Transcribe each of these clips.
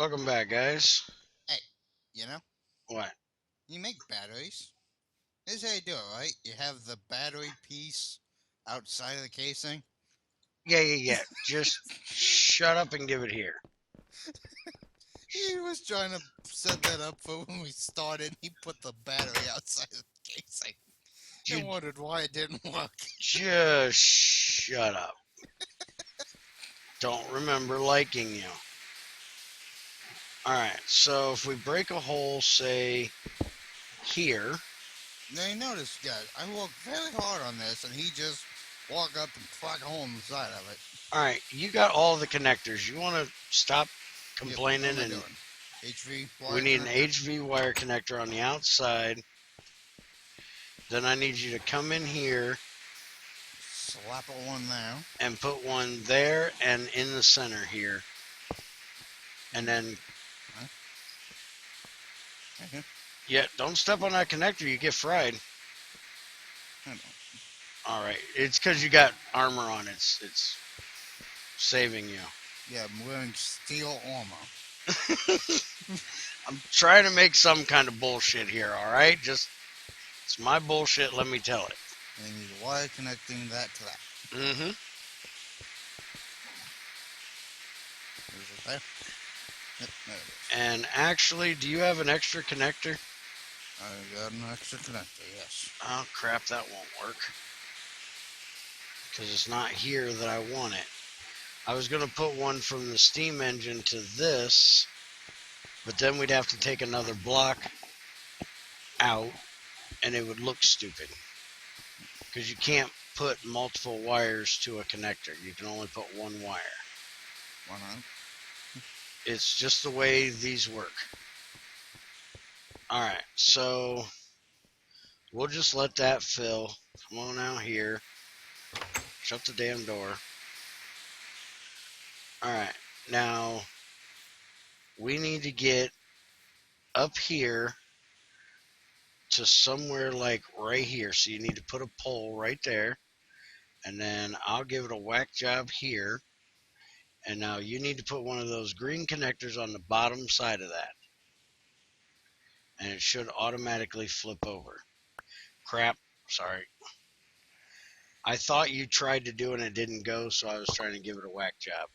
Welcome back, guys. Hey, you know, What? you make batteries. This is how you do it, right? You have the battery piece outside of the casing. Yeah. Just shut up and give it here. He was trying to set that up for when we started. He put the battery outside of the casing and You wondered why it didn't work. just shut up. Don't remember liking you. Alright, so if we break a hole, say, here. Now you notice, guys, I worked very hard on this, and he just walked up and crack a hole in the side of it. Alright, you got all the connectors. You want to stop Yep, what complaining am I and doing? HV we wire need an connector. HV wire connector on the outside. Then I need you to come in here Slap a one there. and put one there and in the center here. And then, Okay. yeah, don't step on that connector. You get fried. I don't. All right, it's because you got armor on. It's saving you. Yeah, I'm wearing steel armor. I'm trying to make some kind of bullshit here. All right, just it's my bullshit. Let me tell it. And you need a wire connecting that to that. Mm-hmm. Is it there? Yep, there it is. And actually, do you have an extra connector? I got an extra connector, yes. Oh crap, that won't work because it's not here that I want it. I was gonna put one from the steam engine to this, but then we'd have to take another block out, and it would look stupid because you can't put multiple wires to a connector. You can only put one wire. Why not? It's just the way these work. Alright, so we'll just let that fill. Come on out here. Shut the damn door. Alright, now we need to get up here to somewhere like right here. So you need to put a pole right there. And then I'll give it a whack job here. And now you need to put one of those green connectors on the bottom side of that. And it should automatically flip over. Crap, sorry. I thought you tried to do it and it didn't go, so I was trying to give it a whack job.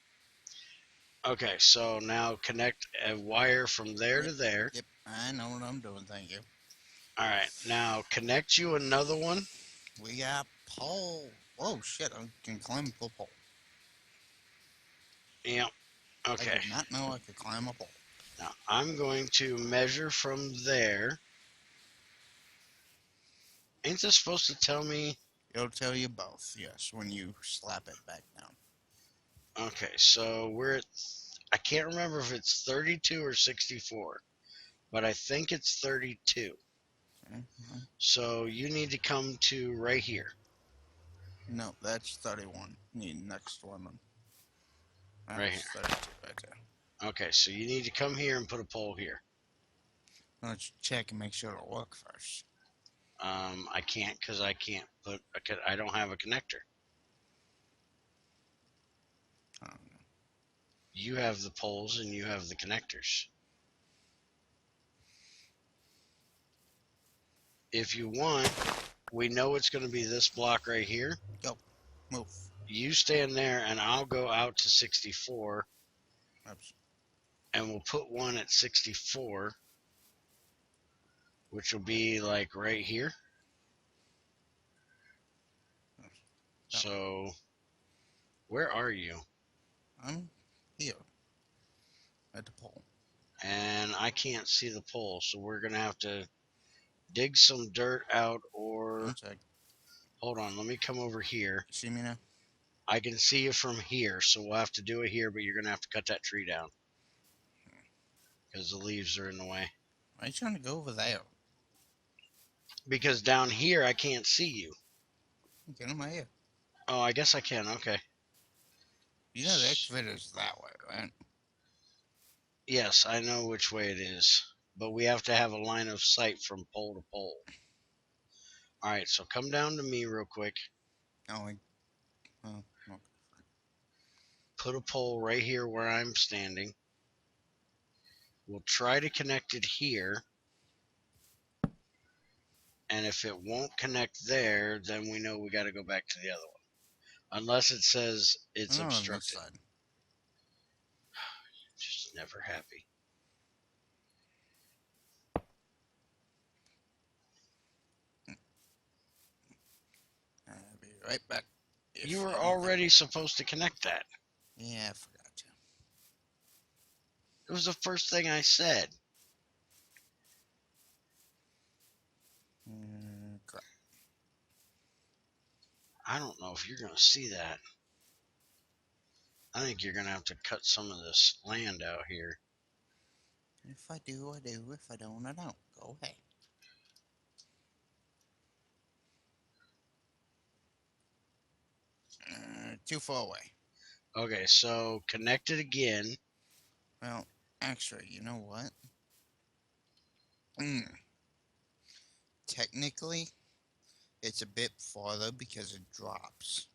Okay, so now connect a wire from there to Yep, there. yep, I know what I'm doing, thank you. Alright, now connect you another one. We got pole. Oh shit, I can climb the pole. Yep, I okay. did not know I could climb a pole. Now I'm going to measure from there. Ain't this supposed to tell me? It'll tell you both, yes, when you slap it back down. Okay, so we're at, I can't remember if it's 32 or 64, but I think it's 32. Okay. So you need to come to right here. No, that's 31. Need next one. Right That's here. 32 right there. Okay, so you need to come here and put a pole here. Let's check and make sure it'll work first. I can't because I can't put, I don't have a connector. Oh, You have the poles and you have the connectors. If you want, we know it's going to be this block right here. go, move. You stand there and I'll go out to 64 Oops. and we'll put one at 64, which will be like right here. Oops. So, where are you? I'm here at the pole. And I can't see the pole, so we're going to have to dig some dirt out or. One sec. Hold on, let me come over here. You see me now? I can see you from here, so we'll have to do it here, but you're going to have to cut that tree down because the leaves are in the way. Why are you trying to go over there? Because down here, I can't see you. Get in my ear. Oh, I guess I can. Okay. You know the excavator's that way, right? Yes, I know which way it is, but we have to have a line of sight from pole to pole. All right, so come down to me real quick. Oh, okay. Put a pole right here where I'm standing. We'll try to connect it here. And if it won't connect there, then we know we got to go back to the other one. Unless it says it's Not on this obstructed. side. Just never happy. I'll be right back. You were already supposed to connect that. Yeah, I forgot to. It was the first thing I said. Crap. I don't know if you're going to see that. I think you're going to have to cut some of this land out here. If I do, I do. If I don't, I don't. Go ahead. Too far away. Okay, so connect it again. Well, actually, you know what? Mm. Technically, it's a bit farther because it drops.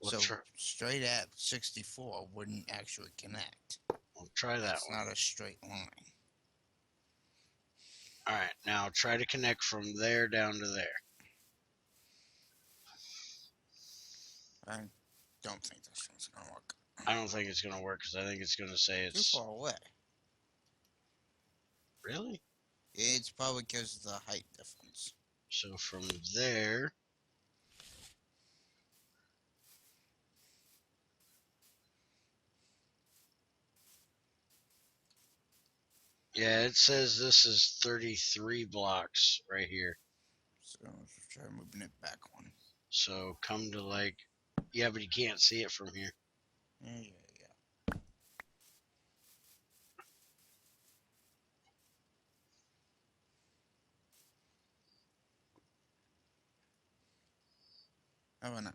We'll So straight at 64 wouldn't actually connect. We'll try that It's one. not a straight line. Alright, now try to connect from there down to there. I don't think this one's gonna work. I don't think it's going to work because I think it's going to say it's... Too far away. Really? It's probably because of the height difference. So from there... Yeah, it says this is 33 blocks right here. So let's try moving it back one. So come to like... Yeah, but you can't see it from here. Yeah. How about now?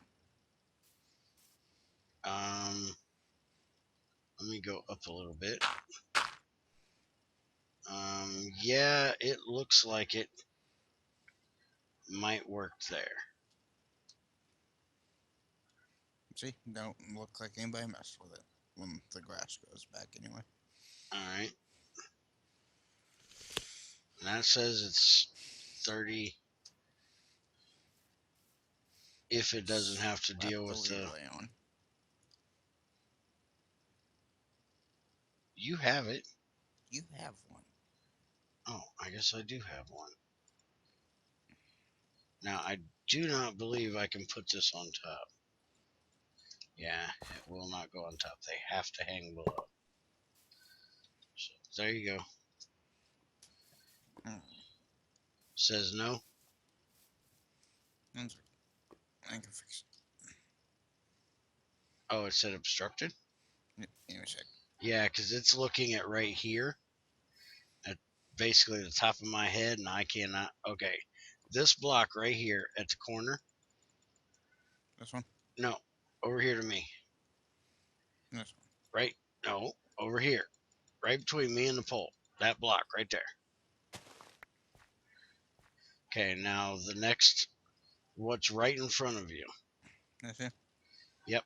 Let me go up a little bit. Yeah, it looks like it might work there. See, don't look like anybody messed with it when the grass goes back anyway. Alright. And that says it's 30 if it doesn't have to deal with the... relay on. You have it. You have one. Oh, I guess I do have one. Now, I do not believe I can put this on top. Yeah, it will not go on top. They have to hang below. So, there you go. Says no. I can fix it. Oh, it said obstructed? Give me a sec. Yeah, because it's looking at right here. At basically the top of my head, and I cannot... Okay, this block right here at the corner. This one? No, over here to me. This one. Right? No, over here. Right between me and the pole. That block right there. Okay, now the next... What's right in front of you? This here? Yep.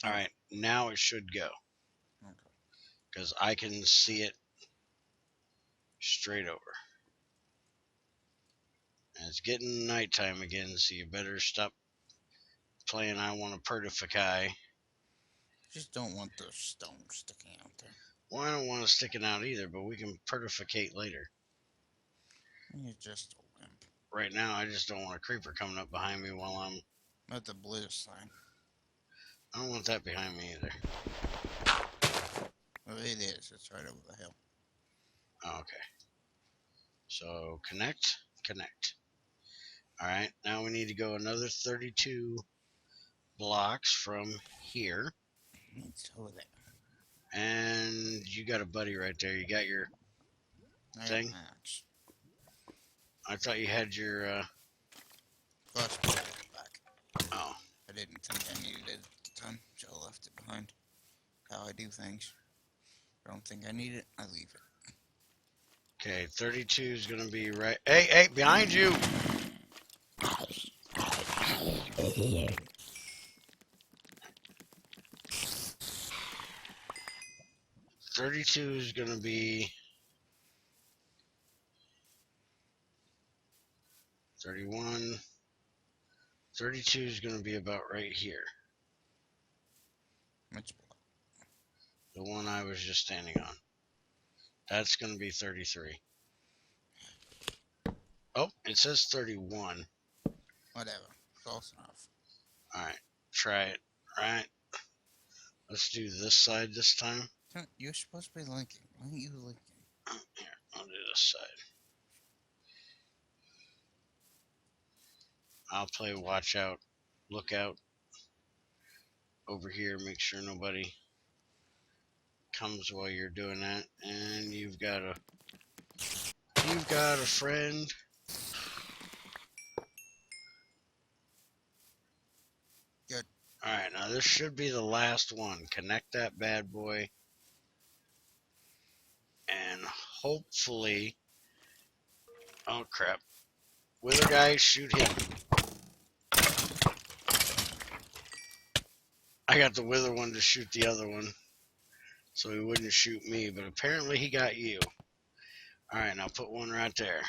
All right, now it should go. Okay. Because I can see it straight over. And it's getting nighttime again, so you better stop playing I Want to Pertify. Just don't want those stones sticking out there. Well, I don't want to stick it out either, but we can pertificate later. You're just a wimp. Right now, I just don't want a creeper coming up behind me while I'm... At the blue sign. I don't want that behind me either. Well, it is. It's right over the hill. Oh, okay. So, connect. Alright, now we need to go another 32 blocks from here. It's over there. And you got a buddy right there. You got your thing? Axe. I thought you had your, Crossbow back. Oh. I didn't think I needed it at the time, so I left it behind. How I do things. I don't think I need it, I leave it. Okay, 32 is going to be right... Hey, behind you! 32 is going to be 31. 32 is going to be about right here. Which block? The one I was just standing on. That's going to be 33. Oh, it says 31. Whatever. Close enough. Alright, try it. Alright, let's do this side this time. You're supposed to be linking. Why aren't you linking? Here, I'll do this side. I'll play watch out, look out over here, make sure nobody comes while you're doing that. And you've got a friend. Good. Alright, now this should be the last one. Connect that bad boy. And hopefully, oh crap. Wither guy, shoot him. I got the wither one to shoot the other one, so he wouldn't shoot me, but apparently he got you. Alright, now put one right there.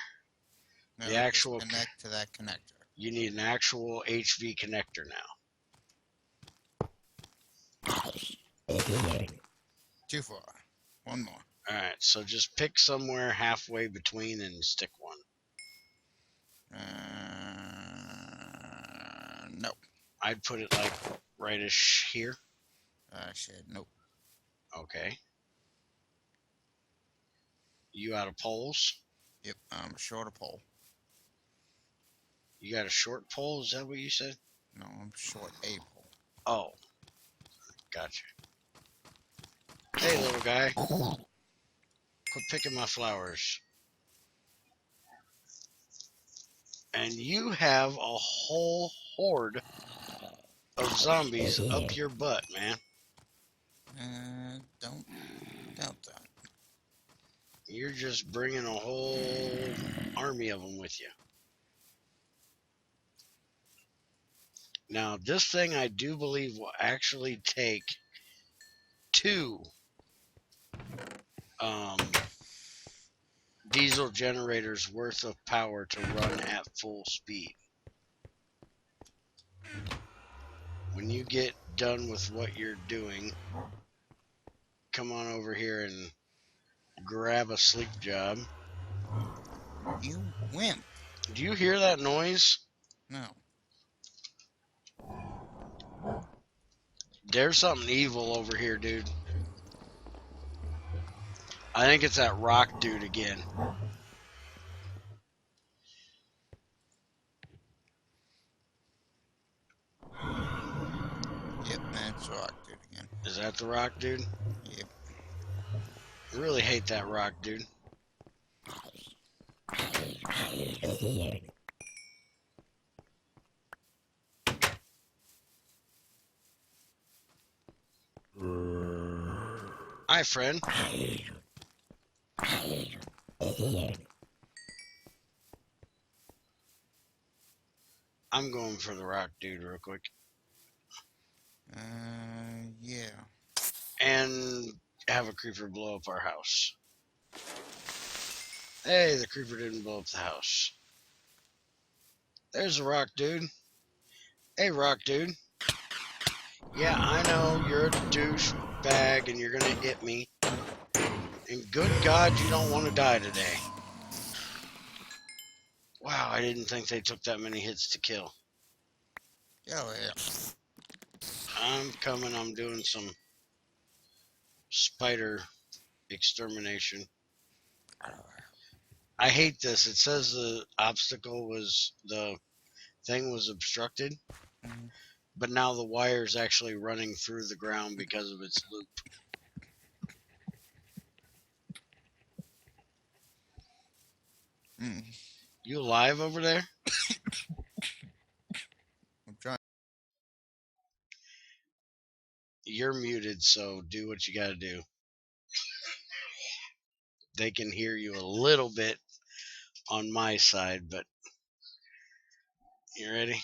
Now The actual just connect to that connector. You need an actual HV connector now. Too far. One more. Alright, so just pick somewhere halfway between and stick one. Nope. I'd put it like rightish here. Shit, nope. Okay. You out of poles? Yep, I'm short a pole. You got a short pole? Is that what you said? No, I'm short a pole. Oh. Gotcha. Hey, little guy. Quit picking my flowers. And you have a whole horde of zombies up your butt, man. Don't doubt that. You're just bringing a whole army of them with you. Now, this thing I do believe will actually take 2 diesel generators worth of power to run at full speed. When you get done with what you're doing, come on over here and grab a sleep job. You wimp. Do you hear that noise? No. There's something evil over here, dude. I think it's that rock dude again. Yep, that's rock dude again. Is that the rock dude? Yep. I really hate that rock dude. Hi, friend. I'm going for the rock dude real quick. Yeah. And have a creeper blow up our house. Hey, the creeper didn't blow up the house. There's the rock dude. Hey, rock dude. Yeah, I know you're a douchebag and you're gonna hit me. And good God, you don't want to die today. Wow, I didn't think they took that many hits to kill. Oh, yeah. I'm coming, I'm doing some spider extermination. I hate this. It says the thing was obstructed, but now the wire is actually running through the ground because of its loop. You alive over there? I'm trying. You're muted, so do what you gotta do. They can hear you a little bit on my side, but you ready?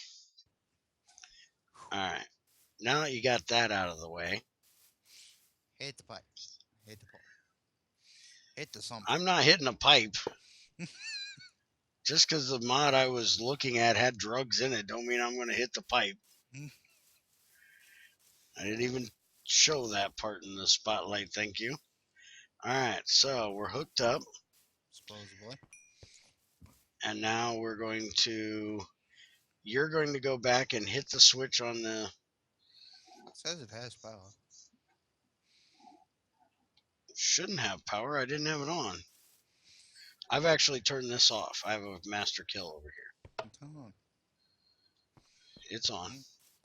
All right. Now that you got that out of the way, Hit the pipe. Hit the pole. Hit the something. I'm not hitting a pipe. Just because the mod I was looking at had drugs in it, don't mean I'm going to hit the pipe. I didn't even show that part in the spotlight, thank you. Alright, so we're hooked up, Supposedly. and now you're going to go back and hit the switch on the, It says it has power. shouldn't have power, I didn't have it on. I've actually turned this off. I have a master kill over here. Turn on. It's on.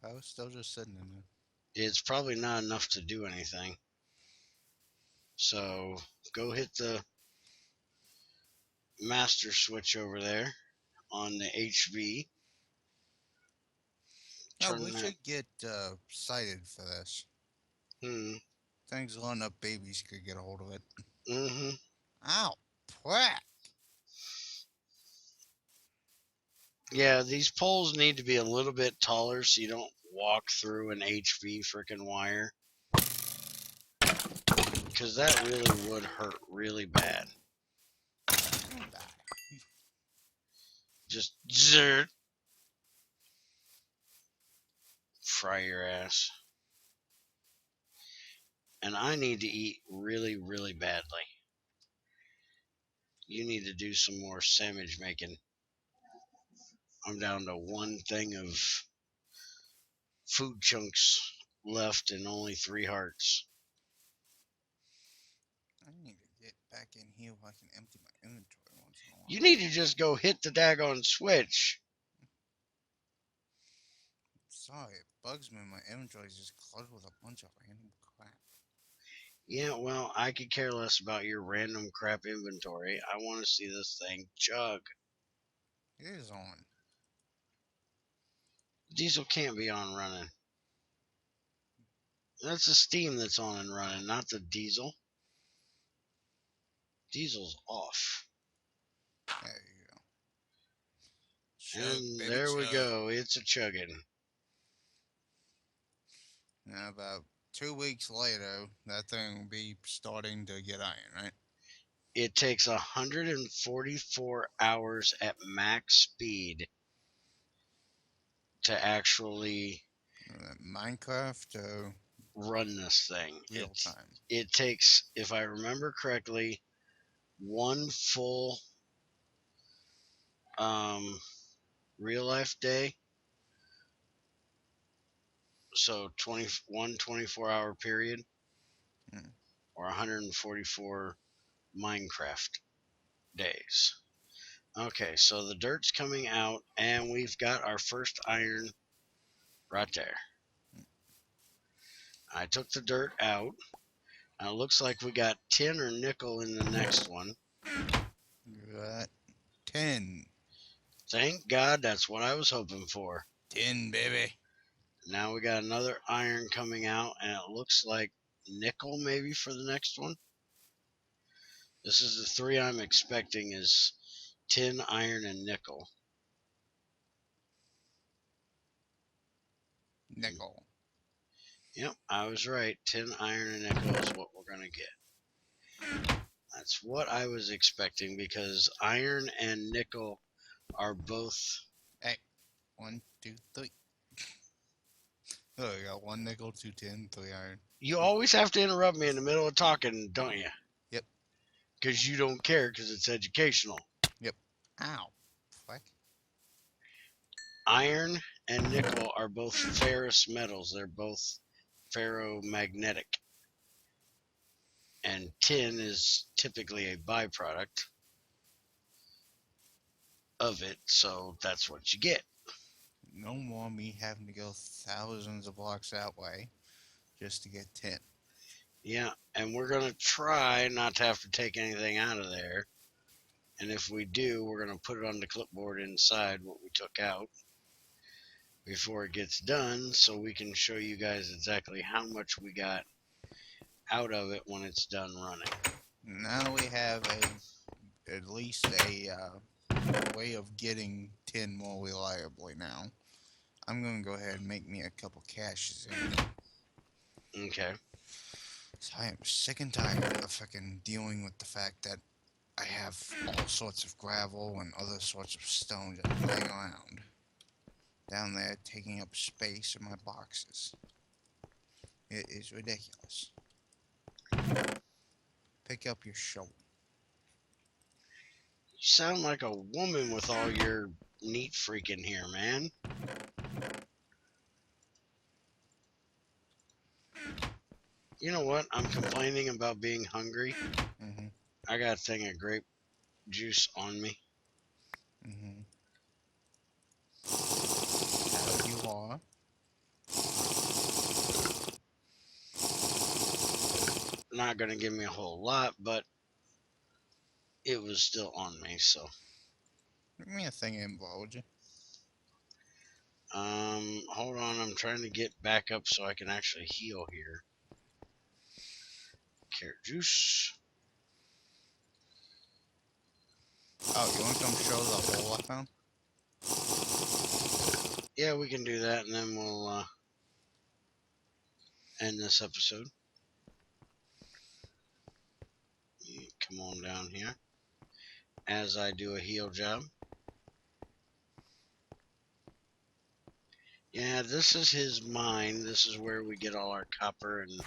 Power's still just sitting in there. It's probably not enough to do anything. So go hit the master switch over there on the HV. Oh, Turn we that. should get cited for this. Hmm. Things long enough babies could get a hold of it. Mm-hmm. Ow. Whack. Yeah, these poles need to be a little bit taller so you don't walk through an HV freaking wire. Because that really would hurt really bad. Don't die. Just zert. Fry your ass. And I need to eat really, really badly. You need to do some more sandwich making. I'm down to one thing of food chunks left and only 3 hearts. I need to get back in here where I can empty my inventory once in a while. You need to just go hit the daggone switch. Sorry, it bugs me. My inventory is just cluttered with a bunch of random crap. Yeah, well, I could care less about your random crap inventory. I want to see this thing chug. It is on. Diesel can't be on running. That's the steam that's on and running, not the diesel. Diesel's off. There you go. Chug, And baby, there we chug. go. It's a chugging. Now, about 2 weeks later, that thing will be starting to get iron, right? It takes 144 hours at max speed to actually Minecraft or run this thing. real time? It takes, if I remember correctly, one full um, real life day. So 24-hour period, Hmm. or 144 Minecraft days. Okay, so the dirt's coming out, and we've got our first iron right there. I took the dirt out. Now it looks like we got tin or nickel in the next one. Got 10. Thank God, that's what I was hoping for. 10, baby. Now we got another iron coming out, and it looks like nickel maybe for the next one. This is the 3 I'm expecting is tin, iron, and nickel. Nickel. Yep, I was right. Tin, iron, and nickel is what we're going to get. That's what I was expecting because iron and nickel are both. Hey, 1, 2, 3. Oh, we got 1 nickel, 2 tin, 3 iron. You always have to interrupt me in the middle of talking, don't you? Yep. Because you don't care because it's educational. Yep. Ow. Fuck. Iron and nickel are both ferrous metals. They're both ferromagnetic. And tin is typically a byproduct of it, so that's what you get. No more me having to go thousands of blocks that way just to get tin. Yeah, and we're going to try not to have to take anything out of there. And if we do, we're going to put it on the clipboard inside what we took out before it gets done so we can show you guys exactly how much we got out of it when it's done running. Now we have at least a way of getting tin more reliably now. I'm going to go ahead and make me a couple caches in. Okay. I am sick and tired of fucking dealing with the fact that I have all sorts of gravel and other sorts of stone just laying around down there, taking up space in my boxes. It is ridiculous. Pick up your shovel. You sound like a woman with all your neat freaking here, man. You know what? I'm complaining about being hungry. Mm-hmm. I got a thing of grape juice on me. Mm-hmm. As you are. Not going to give me a whole lot, but it was still on me. So, Give me a thing involved, would you? hold on. I'm trying to get back up so I can actually heal here. Carrot juice. Oh, you want to come show the hole I found? Yeah, we can do that, and then we'll end this episode. Come on down here as I do a heal job. Yeah, this is his mine. This is where we get all our copper and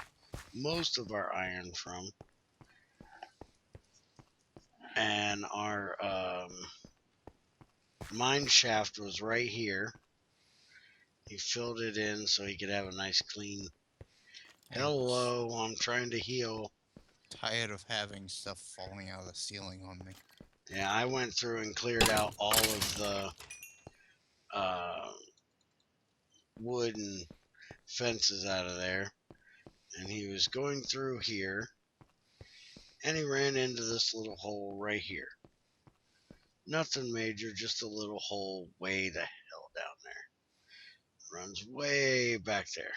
most of our iron from. And our mine shaft was right here. He filled it in so he could have a nice clean. I was Hello, I'm trying to heal. tired of having stuff falling out of the ceiling on me. Yeah, I went through and cleared out all of the uh, wood and fences out of there. And he was going through here, and he ran into this little hole right here. Nothing major, just a little hole way the hell down there. Runs way back there.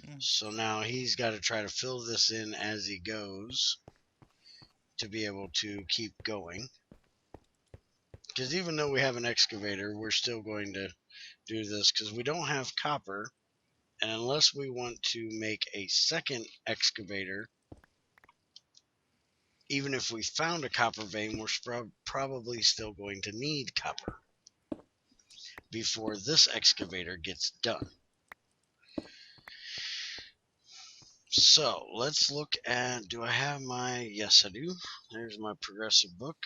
Mm. So now he's got to try to fill this in as he goes to be able to keep going. Because even though we have an excavator, we're still going to do this because we don't have copper. And unless we want to make a second excavator, even if we found a copper vein, we're probably still going to need copper before this excavator gets done. So let's look at, do I have my, yes I do. There's my progressive book.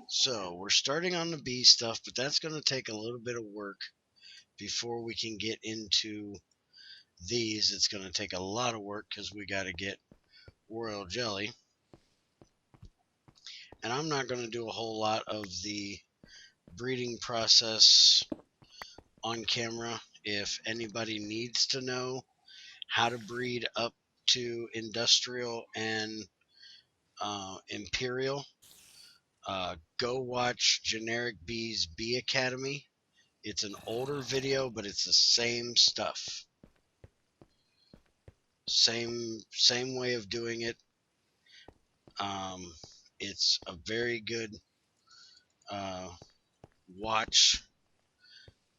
So we're starting on the bee stuff, but that's going to take a little bit of work before we can get into these. It's going to take a lot of work because we got to get royal jelly. And I'm not going to do a whole lot of the breeding process on camera. If anybody needs to know how to breed up to industrial and imperial, go watch Generic Bees Bee Academy. It's an older video, but it's the same stuff. Same way of doing it. It's a very good watch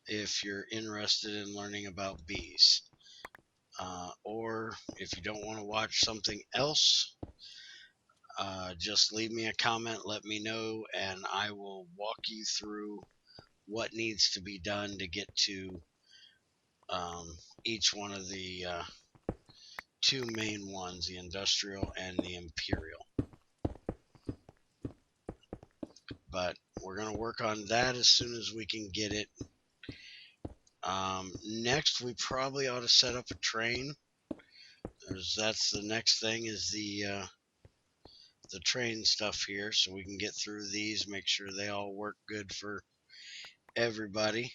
if you're interested in learning about bees. Or if you don't want to watch something else, just leave me a comment, let me know, and I will walk you through what needs to be done to get to each one of the two main ones, the industrial and the imperial. But we're going to work on that as soon as we can get it. Next, we probably ought to set up a train. That's the next thing, is the train stuff here, so we can get through these, make sure they all work good for everybody.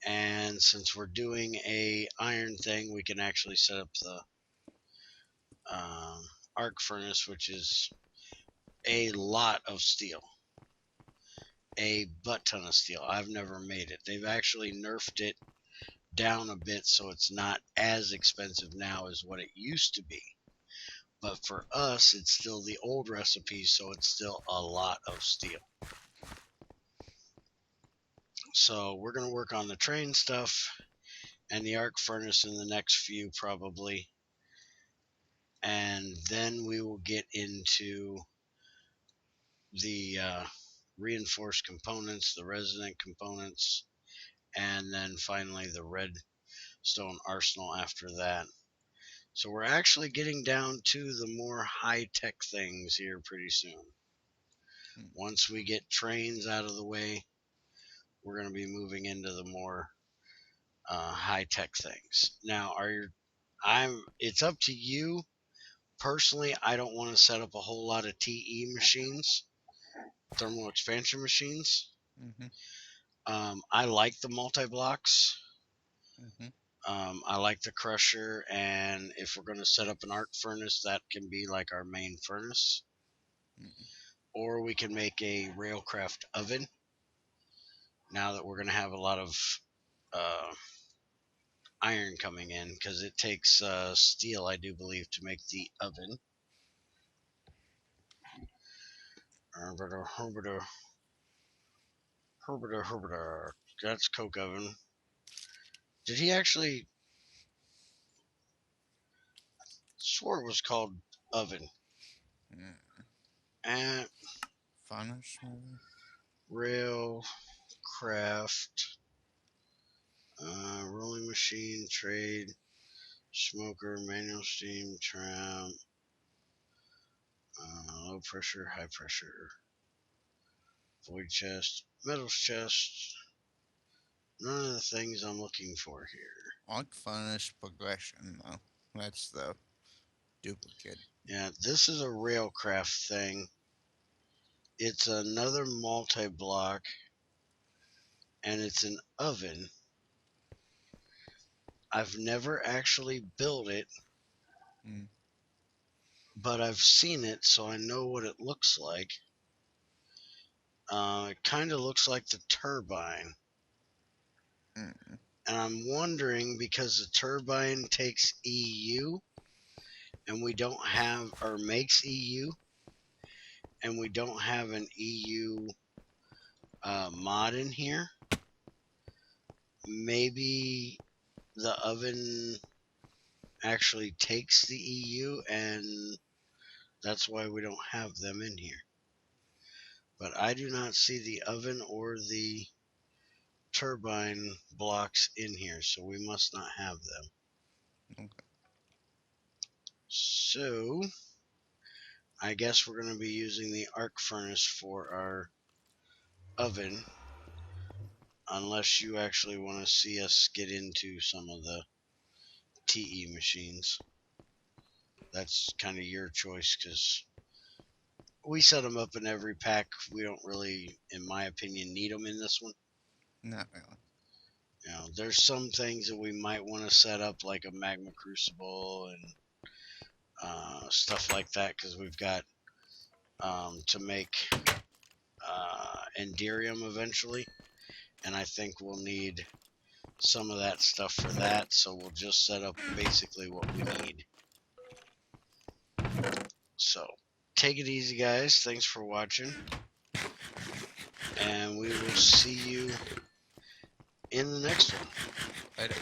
And since we're doing a iron thing, we can actually set up the arc furnace, which is a lot of steel, a butt ton of steel. I've never made it. They've actually nerfed it down a bit, so it's not as expensive now as what it used to be. But for us, it's still the old recipe, so it's still a lot of steel. So we're going to work on the train stuff, and the arc furnace in the next few probably. And then we will get into the reinforced components, the resonant components, and then finally the redstone arsenal after that. So we're actually getting down to the more high-tech things here pretty soon. Hmm. Once we get trains out of the way, we're going to be moving into the more high-tech things. Now, it's up to you. Personally, I don't want to set up a whole lot of TE machines, thermal expansion machines. Mm-hmm. I like the multi-blocks. Mm-hmm. I like the crusher, and if we're going to set up an arc furnace, that can be like our main furnace. Mm-hmm. Or we can make a railcraft oven. Now that we're going to have a lot of uh, iron coming in, because it takes steel, I do believe, to make the oven. Herbiter, Herbiter, Herbiter, Herbiter. That's coke oven. Did he actually? Swore it was called oven. Yeah. And Furnace, maybe? rail craft, rolling machine, trade, smoker, manual steam, tram, low pressure, high pressure, void chest, metals chest. None of the things I'm looking for here. Arc furnace progression, though. That's the duplicate. Yeah, this is a railcraft thing. It's another multi-block, and it's an oven. I've never actually built it, Mm. but I've seen it, so I know what it looks like. It kind of looks like the turbine. Mm. And I'm wondering, because the turbine takes EU and we don't have, or makes EU, and we don't have an EU mod in here, maybe the oven actually takes the EU, and that's why we don't have them in here. But I do not see the oven or the turbine blocks in here, so we must not have them. Okay. So I guess we're going to be using the arc furnace for our oven, unless you actually want to see us get into some of the TE machines. That's kind of your choice, because we set them up in every pack. We don't really, in my opinion, need them in this one. Not really. There's some things that we might want to set up, like a magma crucible and stuff like that, because we've got to make enderium eventually, and I think we'll need some of that stuff for that, so we'll just set up basically what we need. So take it easy, guys. Thanks for watching, and we will see you in the next one. Later.